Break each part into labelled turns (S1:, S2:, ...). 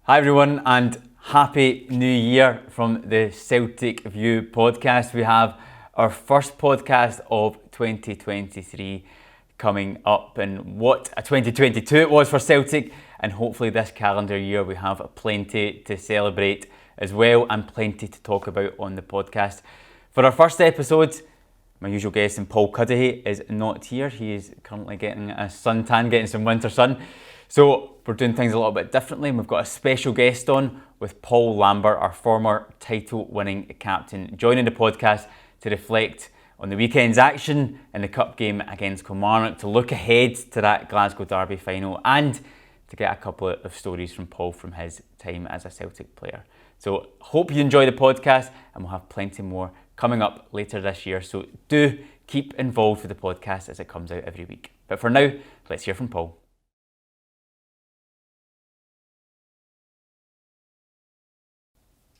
S1: Hi everyone, and Happy New Year from the Celtic View Podcast. We have our first podcast of 2023 coming up, and what a 2022 it was for Celtic, and hopefully this calendar year we have plenty to celebrate as well and plenty to talk about on the podcast. For our first episode, my usual guest, Paul Cuddihy, is not here. He is currently getting a suntan, getting some winter sun. So we're doing things a little bit differently, and we've got a special guest on with Paul Lambert, our former title-winning captain, joining the podcast to reflect on the weekend's action in the cup game against Kilmarnock, to look ahead to that Glasgow derby final, and to get a couple of stories from Paul from his time as a Celtic player. So hope you enjoy the podcast, and we'll have plenty more coming up later this year. So do keep involved with the podcast as it comes out every week. But for now, let's hear from Paul.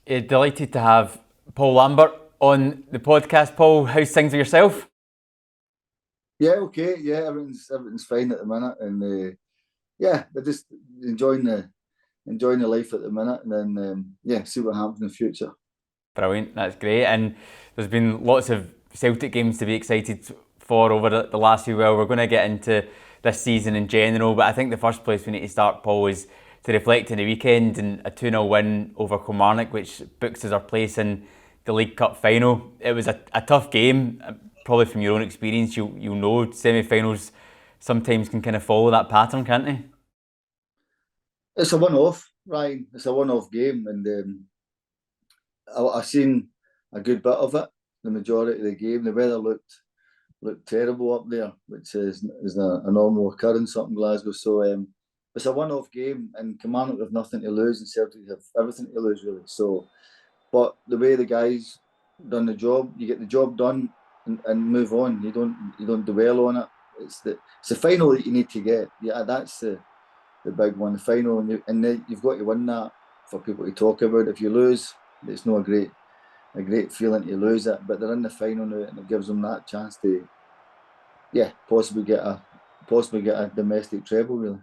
S1: Delighted to have Paul Lambert on the podcast. Paul, how's things with yourself?
S2: Yeah, okay. Yeah, everything's fine at the minute, and we're just enjoying the life at the minute, and then see what happens in the future.
S1: Brilliant, that's great. And there's been lots of Celtic games to be excited for over the last few. Well, we're going to get into this season in general, but I think the first place we need to start, Paul, is to reflect on the weekend and a 2-0 win over Kilmarnock, which books us our place in the League Cup final. It was a tough game. Probably from your own experience, you'll know semi-finals sometimes can kind of follow that pattern, can't they?
S2: It's a one-off, Ryan. It's a one-off game, and I've seen a good bit of it. The majority of the game, the weather looked terrible up there, which is a normal occurrence up in Glasgow. So it's a one-off game, and Kilmarnock have nothing to lose, and Celtic have everything to lose, really. So, but the way the guys done the job, you get the job done and move on. You don't dwell on it. It's the final that you need to get. Yeah, that's the big one, the final, and you've got to win that for people to talk about. If you lose, it's not a great feeling to lose it, but they're in the final now, and it gives them that chance to, possibly get a domestic treble, really.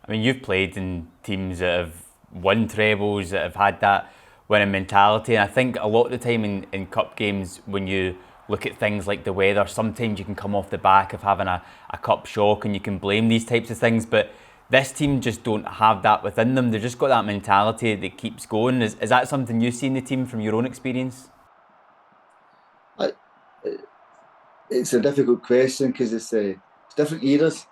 S1: I mean, you've played in teams that have won trebles, that have had that winning mentality, and I think a lot of the time in cup games, when you look at things like the weather, sometimes you can come off the back of having a cup shock and you can blame these types of things, but this team just don't have that within them. They've just got that mentality that keeps going. Is that something you see in the team from your own experience?
S2: It's a difficult question because it's different eras,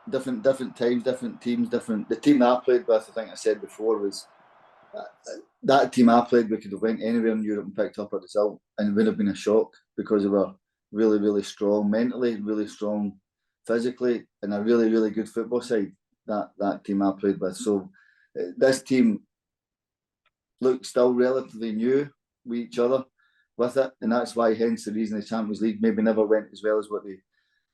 S2: different times, different teams, different. The team I played with, I think I said before, was that team I played with could have went anywhere in Europe and picked up a result, and it would have been a shock because they were really, really strong mentally, really strong physically, and a really, really good football side. That team I played with. So this team looked still relatively new with each other with it, and that's why, hence the reason the Champions League maybe never went as well as what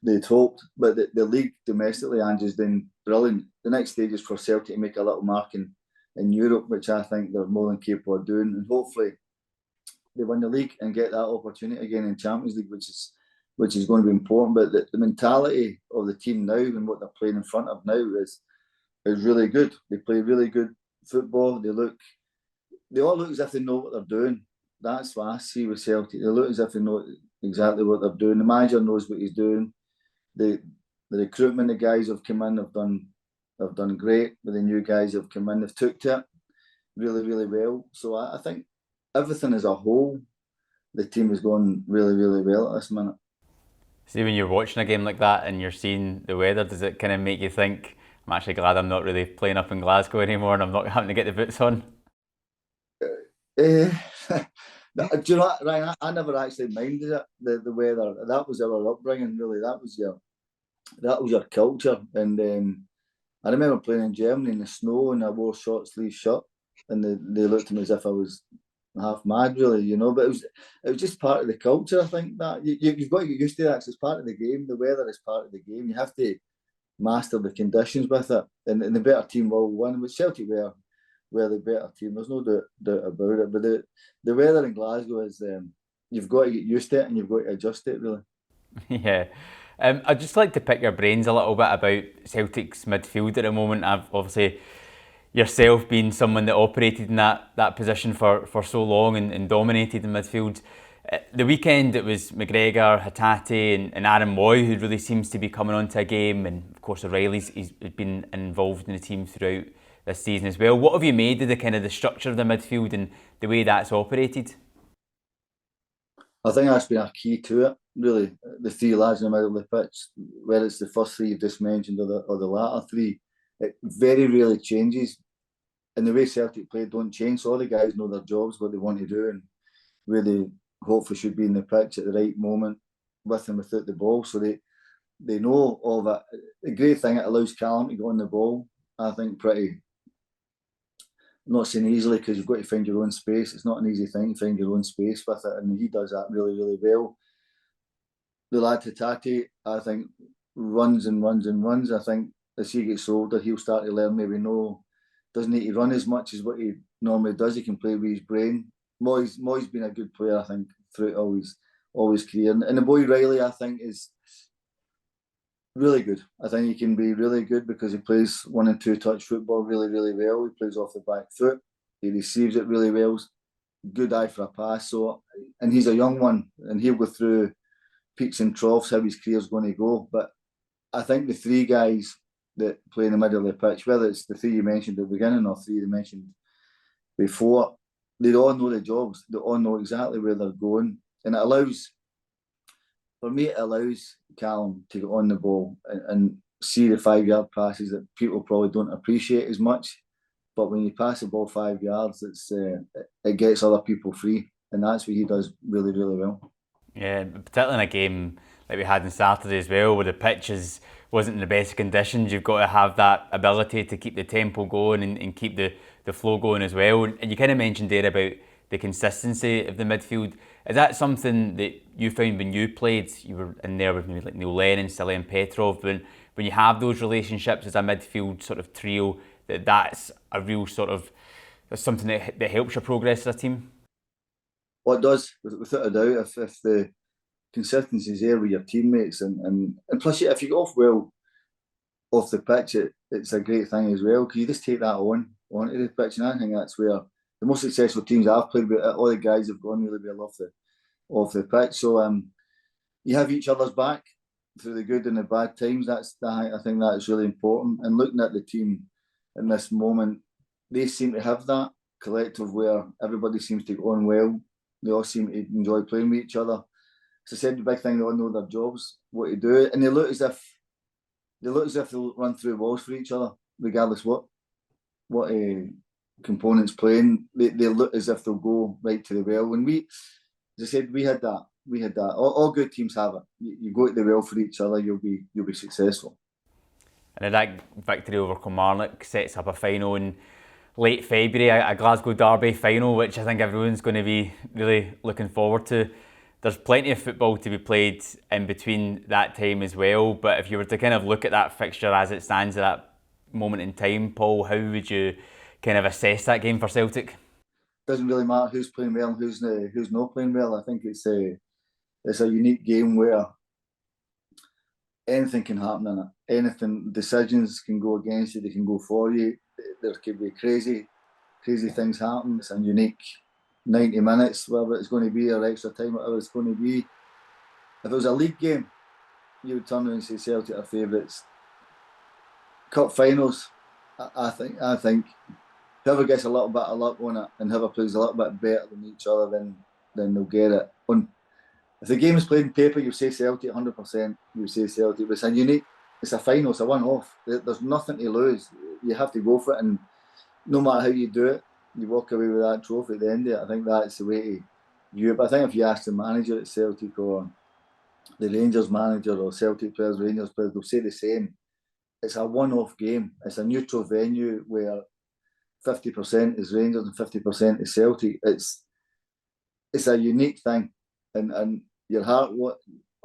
S2: they'd hoped. But the league domestically, Ange is doing brilliant. The next stage is for Celtic to make a little mark in Europe, which I think they're more than capable of doing, and hopefully they win the league and get that opportunity again in Champions League, which is going to be important. But the mentality of the team now and what they're playing in front of now is really good. They play really good football. They all look as if they know what they're doing. That's what I see with Celtic. They look as if they know exactly what they're doing. The manager knows what he's doing. The recruitment, the guys have come in, have done great. But the new guys have come in, they've took to it really, really well. So I think everything as a whole, the team is going really, really well at this minute.
S1: See, when you're watching a game like that and you're seeing the weather, does it kind of make you think, I'm actually glad I'm not really playing up in Glasgow anymore and I'm not having to get the boots on?
S2: Do you know what, Ryan? I never actually minded it, the weather. That was our upbringing, really. That was your culture. And I remember playing in Germany in the snow, and I wore short sleeve shirt, and they looked at me as if I was half mad, really, you know. But it was just part of the culture. I think that you've got to get used to that. It's part of the game. The weather is part of the game. You have to master the conditions with it, and the better team will win. With Celtic were the better team. There's no doubt about it. But the weather in Glasgow is you've got to get used to it and you've got to adjust it, really.
S1: Yeah. I'd just like to pick your brains a little bit about Celtic's midfield at the moment. I've obviously yourself being someone that operated in that position for so long and dominated in midfield. The weekend it was McGregor, Hatate and Aaron Moy who really seems to be coming onto a game, and of course O'Reilly's he's been involved in the team throughout this season as well. What have you made of the structure of the midfield and the way that's operated?
S2: I think that's been a key to it, really. The three lads in the middle of the pitch, whether it's the first three you've just mentioned or the latter three, it very rarely changes. And the way Celtic play don't change, so all the guys know their jobs, what they want to do, and where they hopefully should be in the pitch at the right moment, with and without the ball. So they know all that. The great thing, it allows Callum to go on the ball, I think, pretty, I'm not saying easily, because you've got to find your own space. It's not an easy thing to find your own space with it, and he does that really, really well. The lad Hatate, I think, runs and runs and runs. I think as he gets older, he'll start to learn maybe doesn't need to run as much as what he normally does. He can play with his brain. Moy's been a good player, I think, throughout all his career. And the boy Riley, I think, is really good. I think he can be really good because he plays 1 and 2 touch football really, really well. He plays off the back foot. He receives it really well. Good eye for a pass. So, and he's a young one, and he'll go through peaks and troughs how his career's going to go. But I think the three guys that play in the middle of the pitch, whether it's the three you mentioned at the beginning or three you mentioned before, they all know the jobs. They all know exactly where they're going. And it allows Callum to get on the ball and see the 5-yard passes that people probably don't appreciate as much. But when you pass the ball 5 yards, it gets other people free. And that's what he does really, really well.
S1: Yeah, particularly in a game like we had on Saturday as well, where the pitch wasn't in the best conditions. You've got to have that ability to keep the tempo going and keep the flow going as well. And you kind of mentioned there about the consistency of the midfield. Is that something that you found when you played? You were in there with maybe like Neil Lennon, Stilian Petrov. When you have those relationships as a midfield sort of trio, that's a real sort of, that's something that helps your progress as a team?
S2: Well, it does, without a doubt. If the consistency is there with your teammates, and plus, if you go off well off the pitch, it's a great thing as well, because you just take that onto the pitch, and I think that's where the most successful teams I've played with, all the guys have gone really well off the pitch. So you have each other's back through the good and the bad times. I think that is really important. And looking at the team in this moment, they seem to have that collective where everybody seems to go on well. They all seem to enjoy playing with each other. As I said, the big thing, they all know their jobs, what to do, and they look as if they'll run through walls for each other, regardless what components playing. They look as if they'll go right to the well. And as I said, we had that. All good teams have it. You go to the well for each other, you'll be successful.
S1: And that victory over Kilmarnock sets up a final in late February, a Glasgow derby final, which I think everyone's going to be really looking forward to. There's plenty of football to be played in between that time as well, but if you were to kind of look at that fixture as it stands at that moment in time, Paul, how would you kind of assess that game for Celtic?
S2: Doesn't really matter who's playing well and who's not playing well. I think it's a unique game where anything can happen in it. Decisions can go against you, they can go for you. There could be crazy things happen. It's a unique 90 minutes, whatever it's going to be, or extra time, whatever it's going to be. If it was a league game, you would turn around and say Celtic are favourites. Cup finals, I think whoever gets a little bit of luck on it and whoever plays a little bit better than each other, then they'll get it. If the game is played in paper, you say Celtic 100%. You say Celtic, but it's a final, it's a one-off. There's nothing to lose. You have to go for it, and no matter how you do it, you walk away with that trophy at the end of it. I think that's the way to view it. But I think if you ask the manager at Celtic or the Rangers manager or Celtic players, Rangers players, they'll say the same. It's a one-off game. It's a neutral venue where 50% is Rangers and 50% is Celtic. It's a unique thing, and your heart,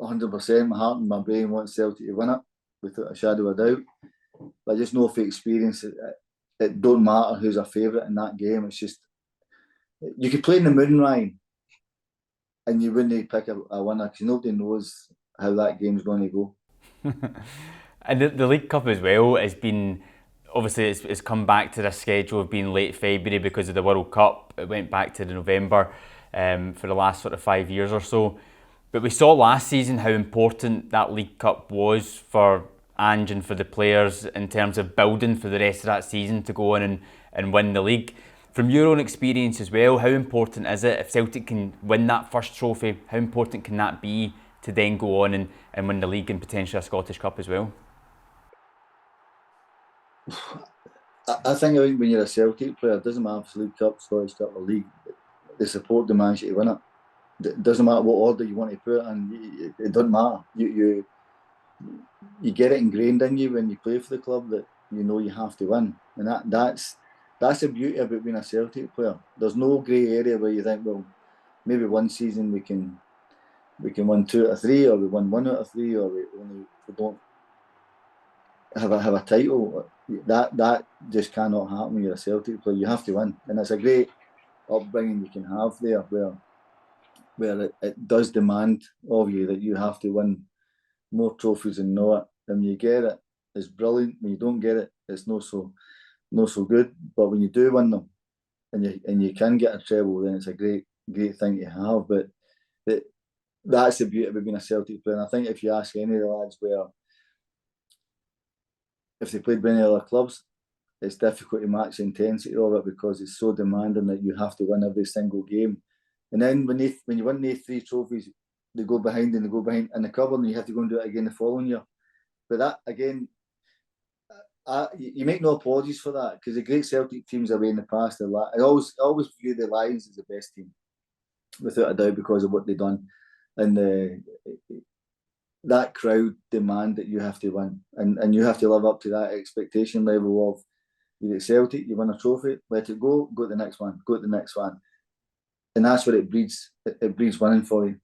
S2: 100%, my heart and my brain wants Celtic to win it without a shadow of a doubt. But I just know for experience, it don't matter who's a favourite in that game. It's just, you could play in the moon, Ryan, and you wouldn't pick a winner because nobody knows how that game's going to go.
S1: And the League Cup as well has been obviously it's come back to this schedule of being late February because of the World Cup. It went back to the November for the last sort of 5 years or so. But we saw last season how important that League Cup was for Ange and for the players in terms of building for the rest of that season to go on and win the league. From your own experience as well, how important is it if Celtic can win that first trophy? How important can that be to then go on and win the league and potentially a Scottish Cup as well?
S2: I think when you're a Celtic player, it doesn't matter if it's League Cup, Scottish Cup or League, they support the man to win it. It doesn't matter what order you want to put it in, it doesn't matter. You get it ingrained in you when you play for the club that you know you have to win. And that's the beauty about being a Celtic player. There's no grey area where you think, well, maybe one season we can win 2 out of 3, or we win 1 out of 3, or we don't have a title. That just cannot happen when you're a Celtic player. You have to win, and it's a great upbringing you can have there, where it does demand of you that you have to win more trophies than not. And when you get it, it's brilliant. When you don't get it, it's not so good. But when you do win them, and you can get a treble, then it's a great thing to have. But that's the beauty of being a Celtic player. And I think if you ask any of the lads where, if they played by any other clubs, it's difficult to match the intensity of it because it's so demanding that you have to win every single game. And then when you win these 3 trophies, they go behind in the cupboard, and you have to go and do it again the following year. But that, again, you make no apologies for that, because the great Celtic teams away in the past, I always view the Lions as the best team, without a doubt, because of what they've done. And that crowd demand that you have to win, and you have to live up to that expectation level of, you get Celtic, you win a trophy, let it go to the next one, go to the next one. And that's what it breeds. It breeds winning for you.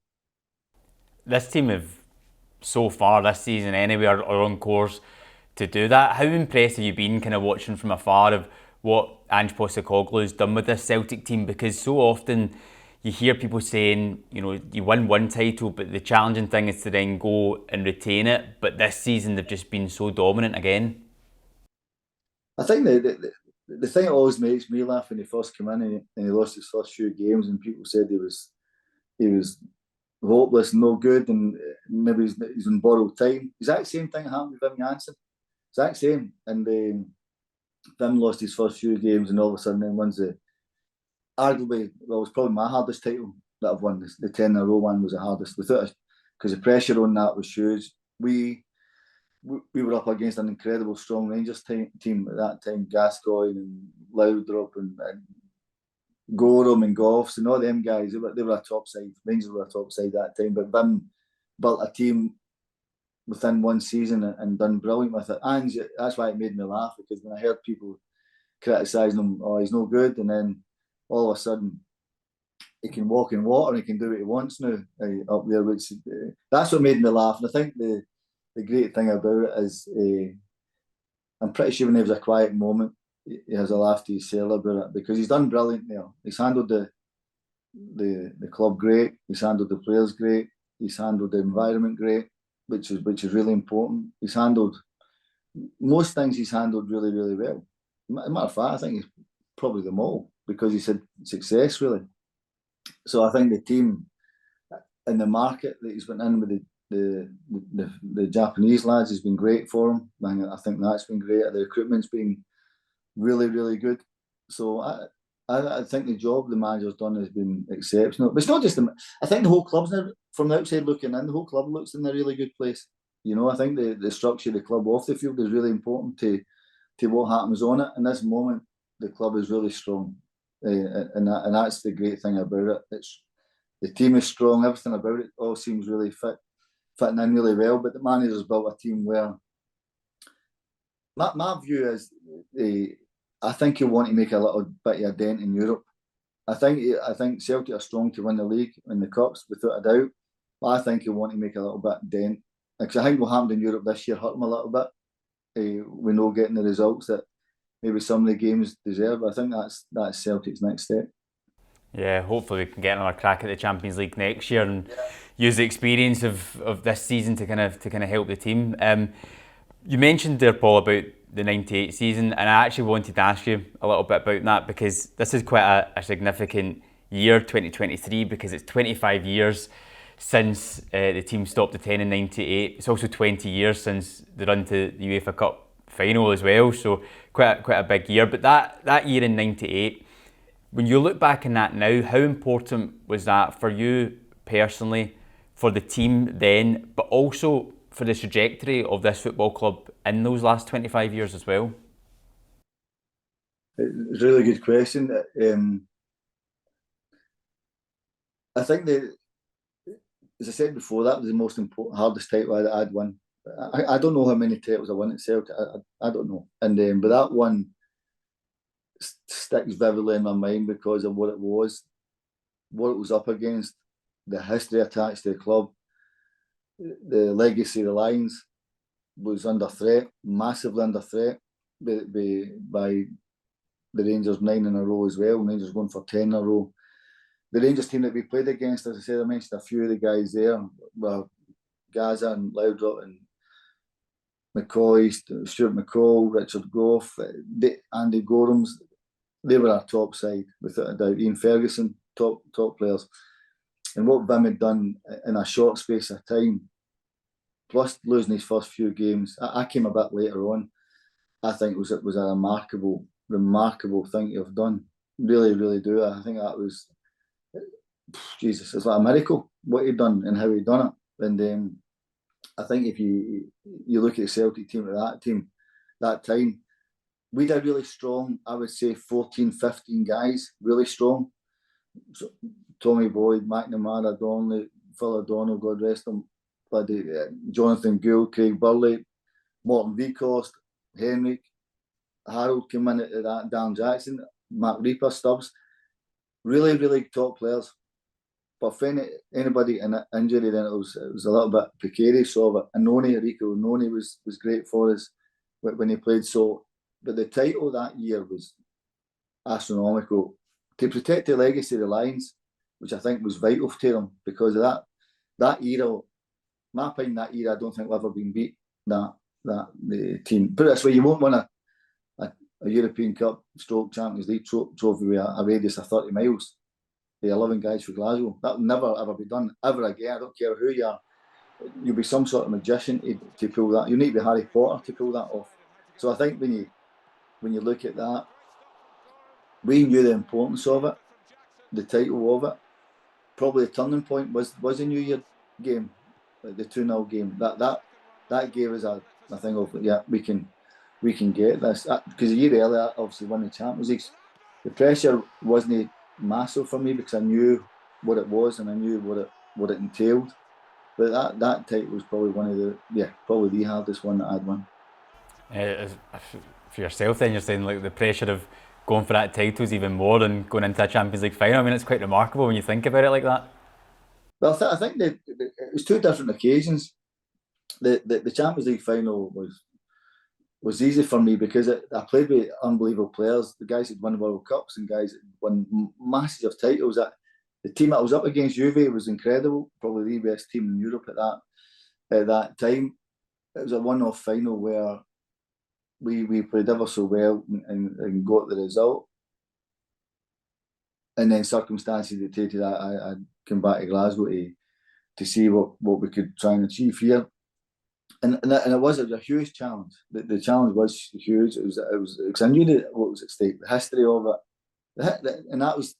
S1: This team have, so far this season anyway, are on course to do that. How impressed have you been kind of watching from afar of what Ange Postecoglou has done with this Celtic team? Because so often you hear people saying, you know, you win one title, but the challenging thing is to then go and retain it. But this season they've just been so dominant again.
S2: I think the thing that always makes me laugh when he first came in and he lost his first few games, and people said he was hopeless, no good, and maybe he's on borrowed time. Exact same thing happened with Wim Jansen. Exact same. And Wim lost his first few games, and all of a sudden then wins arguably, well, it was probably my hardest title that I've won. The 10 in a row one was the hardest, without, because the pressure on that was huge. We were up against an incredible strong Rangers team at that time, Gascoigne and Laudrup and Gorham and Goffs and all them guys. They were a top side. Rangers were a top side that time, but Vim built a team within one season and done brilliant with it. And that's why it made me laugh, because when I heard people criticising him, oh, he's no good, and then all of a sudden he can walk in water and he can do what he wants now up there, which that's what made me laugh. And I think the great thing about it is, I'm pretty sure when there was a quiet moment, he has a laugh to himself about it, because he's done brilliant there. He's handled the club great. He's handled the players great. He's handled the environment great, which is really important. He's handled most things. He's handled really, really well. As a matter of fact, I think he's probably them all, because he's had success really. So I think the team and the market that he's went in with the Japanese lads has been great for him. I think that's been great. The recruitment's been really, really good. So I think the job the manager's done has been exceptional. But it's not just I think the whole club's, from the outside looking in, the whole club looks in a really good place. You know, I think the structure of the club off the field is really important to what happens on it. In this moment, the club is really strong, and that's the great thing about it. The team is strong. Everything about it all seems really fitting in really well. But the manager's built a team where my view is, I think he'll want to make a little bit of a dent in Europe. I think Celtic are strong to win the league and the cups without a doubt. But I think he'll want to make a little bit of dent, because I think what happened in Europe this year hurt him a little bit. We're not getting the results that maybe some of the games deserve. I think that's Celtic's next step.
S1: Yeah, hopefully we can get another crack at the Champions League next year and use the experience of this season to kind of help the team. You mentioned there, Paul, about the 98 season, and I actually wanted to ask you a little bit about that because this is quite a significant year, 2023, because it's 25 years since the team stopped at 10 in 98. It's also 20 years since the run to the UEFA Cup final as well, so quite a big year. But that year in 98, when you look back on that now, how important was that for you personally, for the team then, but also for the trajectory of this football club in those last 25 years as well?
S2: It's a really good question. I think that, as I said before, that was the most important, hardest title I'd won. I don't know how many titles I won at Celtic. I don't know. And but that one sticks vividly in my mind because of what it was up against, the history attached to the club, the legacy of the Lions was under threat, massively under threat by the Rangers 9 in a row as well. Rangers going for 10 in a row. The Rangers team that we played against, as I said, I mentioned a few of the guys there, well, Gaza and Loudrop and McCoy, Stuart McCall, Richard Goff, Andy Gorhams. They were our top side, without a doubt. Ian Ferguson, top players. And what Vim had done in a short space of time, plus losing his first few games, I came a bit later on. I think it was a remarkable thing to have done. Really, really do. I think that was, Jesus, it's like a miracle what he'd done and how he'd done it. And I think if you look at the Celtic team at that time, we had really strong, I would say 14, 15 guys, really strong. So, Tommy Boyd, McNamara, Donnelly, Phil O'Donnell, God rest him, Jonathan Gould, Craig Burley, Morton Veekhorst, Henrik, Harold came in at that, Dan Jackson, Mark Reaper, Stubbs. Really, really top players. But for anybody in an injury, then it was a little bit precarious. So, Rico Noni was great for us when he played. So, but the title that year was astronomical. To protect the legacy of the Lions, which I think was vital to them, because of that era, my opinion, that era, I don't think will ever been beat. The team. Put it this way, you won't win a European Cup / Champions League trophy with a radius of 30 miles. The 11 guys for Glasgow. That will never ever be done ever again. I don't care who you are. You'll be some sort of magician to pull that. You need to be Harry Potter to pull that off. So I think when you look at that, we knew the importance of it, the title of it. Probably the turning point was the New Year game, the 2-0 game. That gave us a thing of, yeah, we can get this. Because a year earlier, obviously won the Champions League. The pressure wasn't massive for me because I knew what it was and I knew what it entailed. But that title was probably probably the hardest one that I'd won.
S1: For yourself, then you're saying like the pressure of going for that title is even more than going into a Champions League final. I mean, it's quite remarkable when you think about it like that.
S2: Well, I think that it was two different occasions. The Champions League final was easy for me because I played with unbelievable players. The guys had won World Cups and guys had won massive titles. The team that was up against Juve was incredible, probably the best team in Europe at that time. It was a one-off final where we played ever so well and got the result. And then circumstances dictated I came back to Glasgow to see what we could try and achieve here. And it was a huge challenge. The challenge was huge. It was I knew what was at stake, the history of it, and that was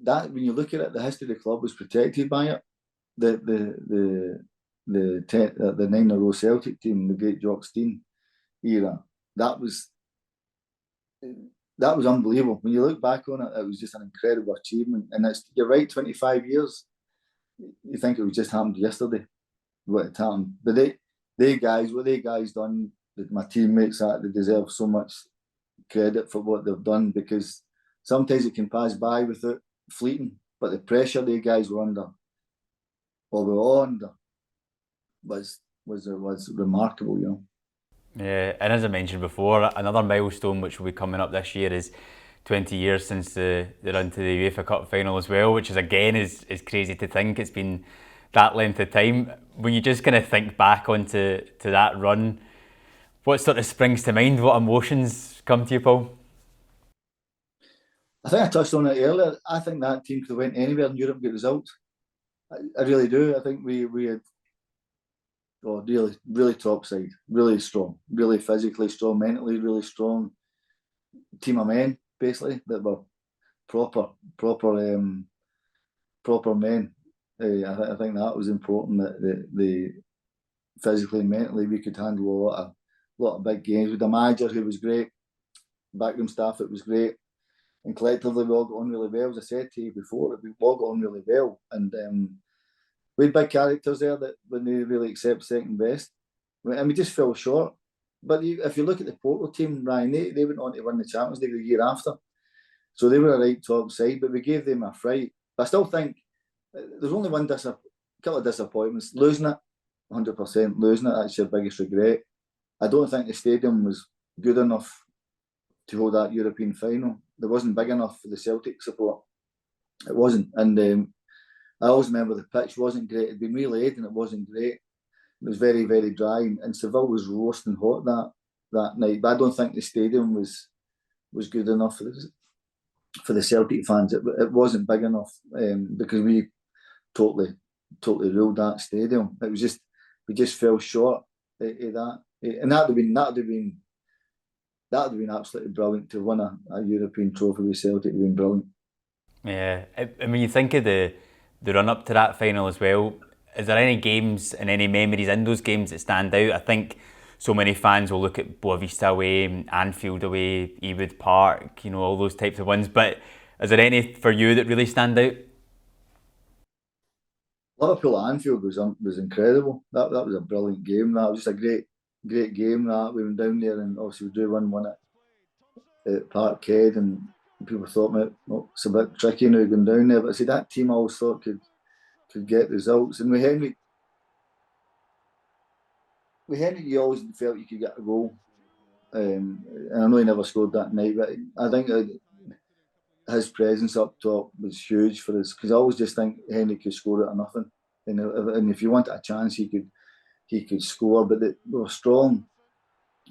S2: that. When you look at it, the history of the club was protected by it. The 9-in-a-row Celtic team, the great Jock Stein era, that was unbelievable. When you look back on it, it was just an incredible achievement. And you're right, 25 years. You think it was just happened yesterday, what had happened, but what they guys done, my teammates, they deserve so much credit for what they've done, because sometimes it can pass by without fleeting, but the pressure they guys were under, or were all under, was remarkable, you know.
S1: Yeah, and as I mentioned before, another milestone which will be coming up this year is 20 years since the run to the UEFA Cup final as well, which is again is crazy to think it's been that length of time. When you just kind of think back onto that run, What sort of springs to mind? What emotions come to you, Paul?
S2: I think I touched on it earlier. I think that team could have went anywhere in Europe and get results. I really do. I think we had really top side, really strong, really physically strong, mentally really strong team of men, basically, that were proper men. I think that was important, that the physically and mentally we could handle a lot of big games with a manager who was great, backroom staff that was great, and collectively we all got on really well. As I said to you before, we all got on really well, and we had big characters there that when they really accept second best, and we just fell short. But if you look at the Porto team, Ryan, they went on to win the Champions League the year after, so they were a right top side, but we gave them a fright. But I still think there's only couple of disappointments. Losing it, 100% losing it, that's your biggest regret. I don't think the stadium was good enough to hold that European final. It wasn't big enough for the Celtic support. It wasn't. And I always remember the pitch wasn't great. It'd been relayed and it wasn't great. It was very, very dry. And Seville was roasting hot that night. But I don't think the stadium was good enough for the Celtic fans. It wasn't big enough because we totally ruled that stadium. It was just, we just fell short of that. And that would have been absolutely brilliant to win a European trophy with Celtic. It would have been brilliant.
S1: Yeah, I mean, you think of the run up to that final as well. Is there any games and any memories in those games that stand out? I think so many fans will look at Boavista away, Anfield away, Ewood Park, all those types of ones. But is there any for you that really stand out?
S2: Liverpool at Anfield was incredible. That was a brilliant game. That was just a great game. That we went down there and obviously we drew 1-1 at Parkhead, and people thought, it's a bit tricky now going down there. But I see that team I always thought could get results. And with Henry, you always felt you could get a goal. And I know he never scored that night, but I think his presence up top was huge for us, because I always just think Henry could score it or nothing. And if you wanted a chance, he could score. But they were strong.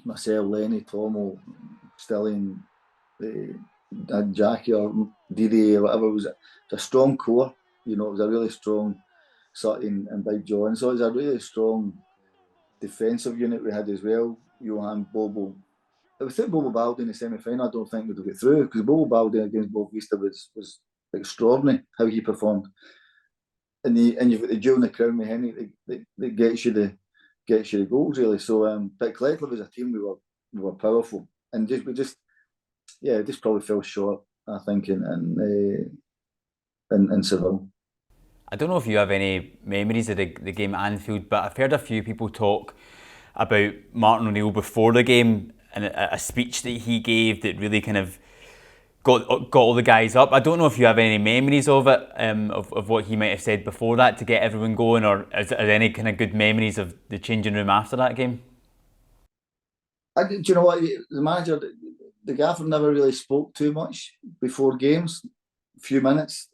S2: Marcel, Lenny, Tomo, Stillian, Jackie or Didi or whatever. It was a strong core. It was a really strong Sutton and Big John. So it was a really strong defensive unit we had as well. Johan, Bobo. Without Bobo Baldi in the semi-final, I don't think we'd have got through, because Bobo Baldi against Boavista was extraordinary how he performed. And you've got the jewel in the crown with Henry that gets you the goals really. So, but collectively as a team we were powerful, and we just probably fell short, I think, in Seville.
S1: I don't know if you have any memories of the game at Anfield, but I've heard a few people talk about Martin O'Neill before the game and a speech that he gave that really kind of got all the guys up. I don't know if you have any memories of it, of what he might have said before that to get everyone going, or is there any kind of good memories of the changing room after that game?
S2: Do you know what? The manager, the gaffer, never really spoke too much before games. A few minutes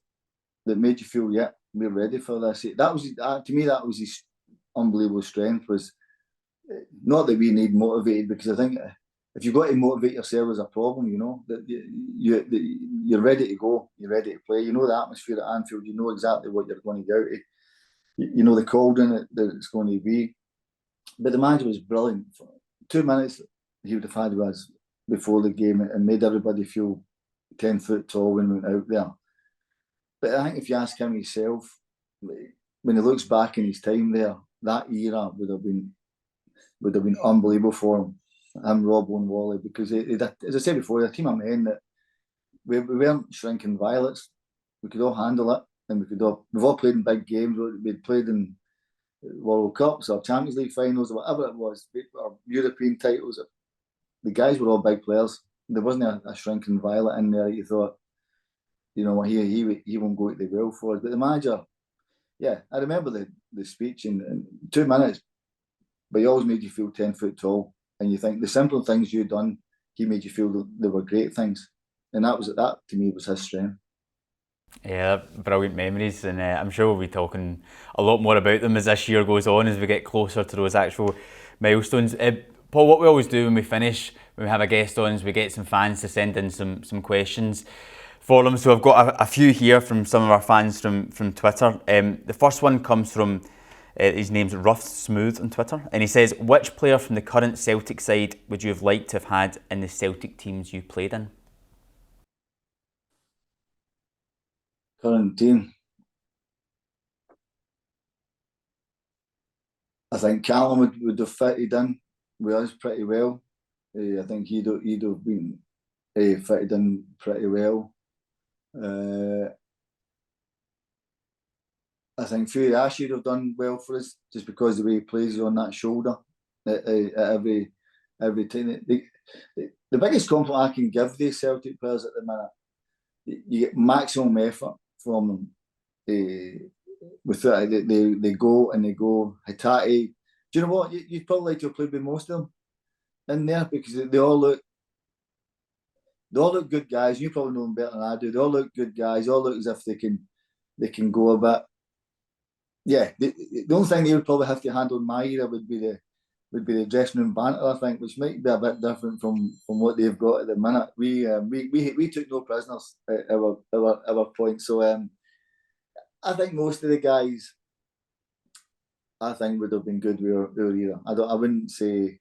S2: that made you feel, yeah, we're ready for this. That was, to me, that was his unbelievable strength. Was not that we need motivated, because I think if you've got to motivate yourself, there's a problem. That you're ready to go, you're ready to play. The atmosphere at Anfield. You know exactly what you're going to go to. You know the cauldron that it's going to be. But the manager was brilliant. For 2 minutes he would have had was before the game and made everybody feel 10 foot tall when we went out there. But I think if you ask him himself, when he looks back in his time there, that era would have been unbelievable for him, Robbo and Wally, because as I said before, a team of men that we weren't shrinking violets. We could all handle it, and we've all played in big games. We'd played in World Cups or Champions League finals or whatever it was, or European titles. The guys were all big players. There wasn't a shrinking violet in there. You thought, he won't go to the well for us. But the manager, yeah, I remember the speech in 2 minutes, but he always made you feel 10 foot tall. And you think the simple things you'd done, he made you feel that they were great things. And that to me was his strength.
S1: Yeah, brilliant memories, and I'm sure we'll be talking a lot more about them as this year goes on, as we get closer to those actual milestones. Paul, what we always do when we finish, when we have a guest on, is we get some fans to send in some questions for them. So I've got a few here from some of our fans from Twitter. The first one comes from, his name's Rough Smooth on Twitter, and he says, which player from the current Celtic side would you have liked to have had in the Celtic teams you played in?
S2: Current team. I think Callum would have fitted in with us pretty well. I think he'd have been fitted in pretty well. I think Fury Ash would have done well for us just because the way he plays on that shoulder at every time. The biggest compliment I can give these Celtic players at the minute, you get maximum effort from them. With that, they go and they go. Hitati, do you know what? You'd probably like to have played with most of them in there because they all look good guys. You probably know them better than I do. They all look good guys. They all look as if they can go a bit. Yeah, the only thing they would probably have to handle in my era would be the dressing room banter, I think, which might be a bit different from what they've got at the minute. We took no prisoners at our point, so I think most of the guys, I think, would have been good with our era. I wouldn't say,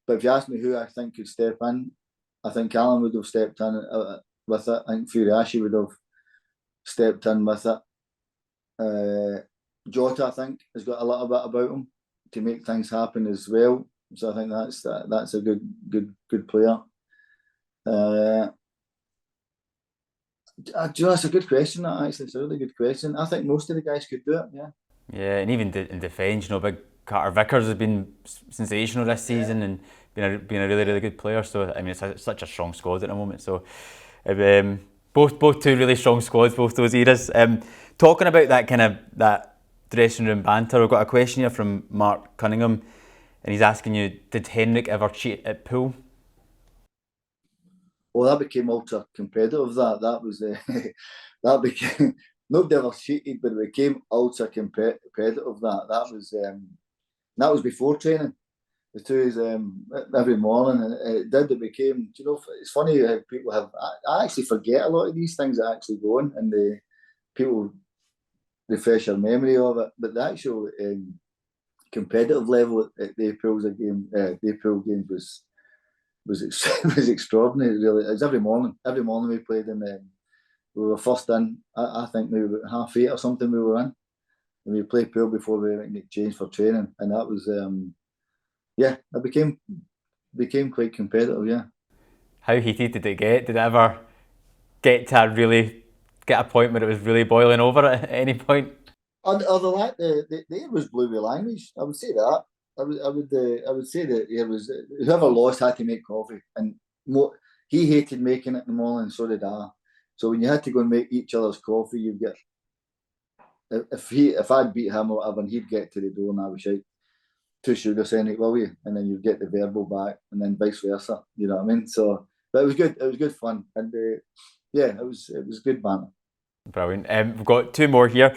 S2: but if you ask me who I think could step in, I think Callum would have stepped in with it. I think Fury Ashi would have stepped in with it. Jota, I think, has got a little bit about him to make things happen as well. So I think that's a good player. That's a good question. That actually, it's a really good question. I think most of the guys could do it. Yeah.
S1: Yeah, and even in defence, big Carter Vickers has been sensational this season and been a really good player. So I mean, it's such a strong squad at the moment. So both two really strong squads, both those eras. Talking about that dressing room banter, we've got a question here from Mark Cunningham, and he's asking you, did Henrik ever cheat at pool?
S2: Well, that became ultra competitive. That was that became nobody ever cheated, but it became ultra competitive. That was before training. The two is every morning, and it became. It's funny how people have. I actually forget a lot of these things that actually go on, and the people refresh your memory of it. But the actual competitive level at the pool games was extraordinary. Really, it's every morning. Every morning we played, and we were first in. I think maybe about 8:30 or something we were in, and we played pool before we went to change for training, and that was it became quite competitive. Yeah.
S1: How heated did it get? Did it ever get to really get a point where it was really boiling over at any point?
S2: Other than that, the air was blue with language. I would say that. I would say that it was whoever lost had to make coffee, and he hated making it in the morning, and so did I. So when you had to go and make each other's coffee, you'd get if I'd beat him or whatever, and he'd get to the door and I was like, 2 sugar Senate, will you? And then you'd get the verbal back, and then vice versa. You know what I mean? So, but it was good. It was good fun, and it was good banter.
S1: Brilliant. We've got two more here.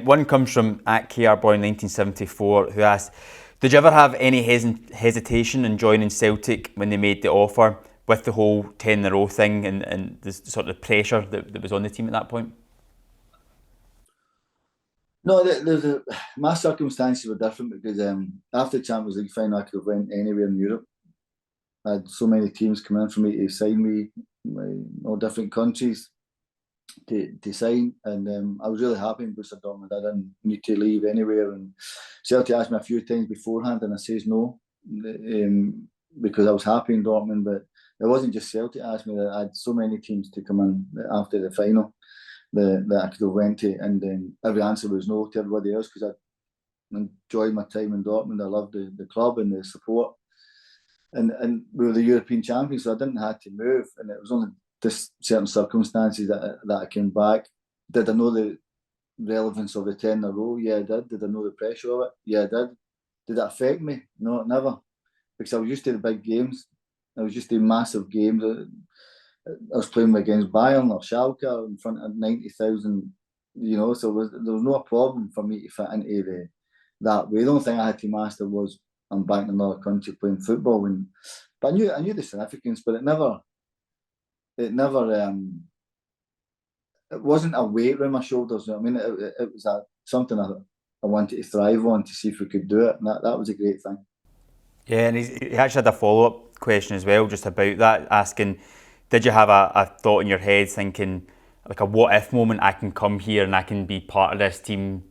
S1: One comes from @KRBoy1974, who asks, did you ever have any hesitation in joining Celtic when they made the offer with the whole 10 in a row thing and the sort of pressure that was on the team at that point?
S2: No, my circumstances were different because after the Champions League final, I could have went anywhere in Europe. I had so many teams come in for me to sign me, all different countries to sign, and I was really happy in Borussia Dortmund. I didn't need to leave anywhere, and Celtic asked me a few times beforehand, and I says no, because I was happy in Dortmund. But it wasn't just Celtic asked me; I had so many teams to come in after the final that I could have went to, and then every answer was no to everybody else because I enjoyed my time in Dortmund. I loved the club and the support, and we were the European champions, so I didn't have to move, and it was only just certain circumstances that I came back. Did I know the relevance of the 10 in a row? Yeah, I did. Did I know the pressure of it? Yeah, I did. Did it affect me? No, never. Because I was used to the big games. I was used to massive games. I was playing against Bayern or Schalke in front of 90,000, so there was no problem for me to fit into that way. The only thing I had to master was I'm back in another country playing football. But I knew the significance, but it wasn't a weight around my shoulders. You know what I mean? It was something I wanted to thrive on, to see if we could do it, and that was a great thing.
S1: Yeah, and he actually had a follow-up question as well, just about that, asking, did you have a thought in your head thinking, like a what-if moment, I can come here and I can be part of this team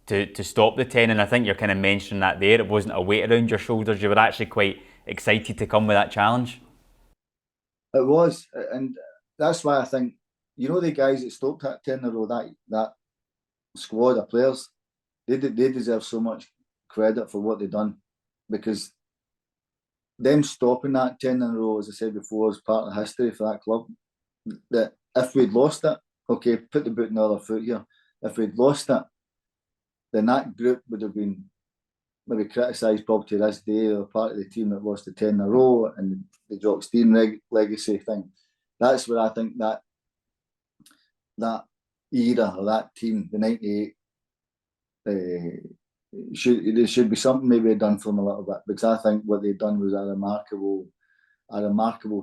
S1: to stop the 10? And I think you're kind of mentioning that there. It wasn't a weight around your shoulders. You were actually quite excited to come with that challenge.
S2: It was, and that's why I think, you know, the guys that stopped that 10 in a row, that squad of players, they deserve so much credit for what they've done, because them stopping that 10 in a row, as I said before, is part of history for that club. That if we'd lost it, okay, put the boot in the other foot here. If we'd lost it, then that group would have been maybe criticised probably to this day, or part of the team that lost the 10 in a row, and the Jock Stein legacy thing. That's where I think that era, or that team, the 98, there should be something maybe done for them a little bit, because I think what they've done was a remarkable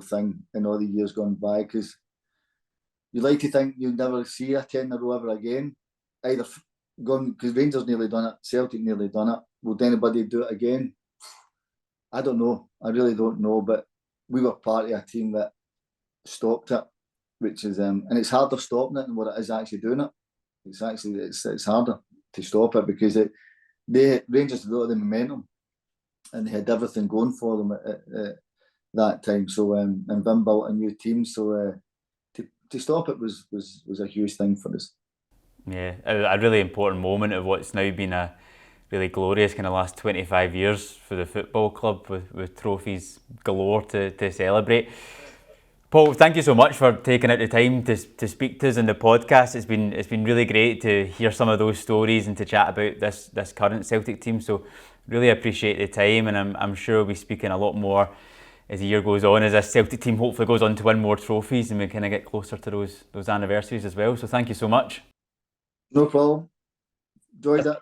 S2: thing in all the years gone by. Because you like to think you'll never see a 10 in a row ever again, either gone, because Rangers nearly done it, Celtic nearly done it. Would anybody do it again? I don't know. I really don't know. But we were part of a team that stopped it, which is and it's harder stopping it than what it is actually doing it. It's harder to stop it, because Rangers had a lot of the momentum and they had everything going for them at that time. So and Vim built a new team, so to stop it was a huge thing for us.
S1: Yeah, a really important moment of what's now been a really glorious kind of last 25 years for the football club, with trophies galore to celebrate. Paul, thank you so much for taking out the time to speak to us in the podcast. It's been really great to hear some of those stories and to chat about this current Celtic team. So really appreciate the time, and I'm sure we'll be speaking a lot more as the year goes on, as this Celtic team hopefully goes on to win more trophies and we kind of get closer to those anniversaries as well. So thank you so much.
S2: No problem. Enjoyed it.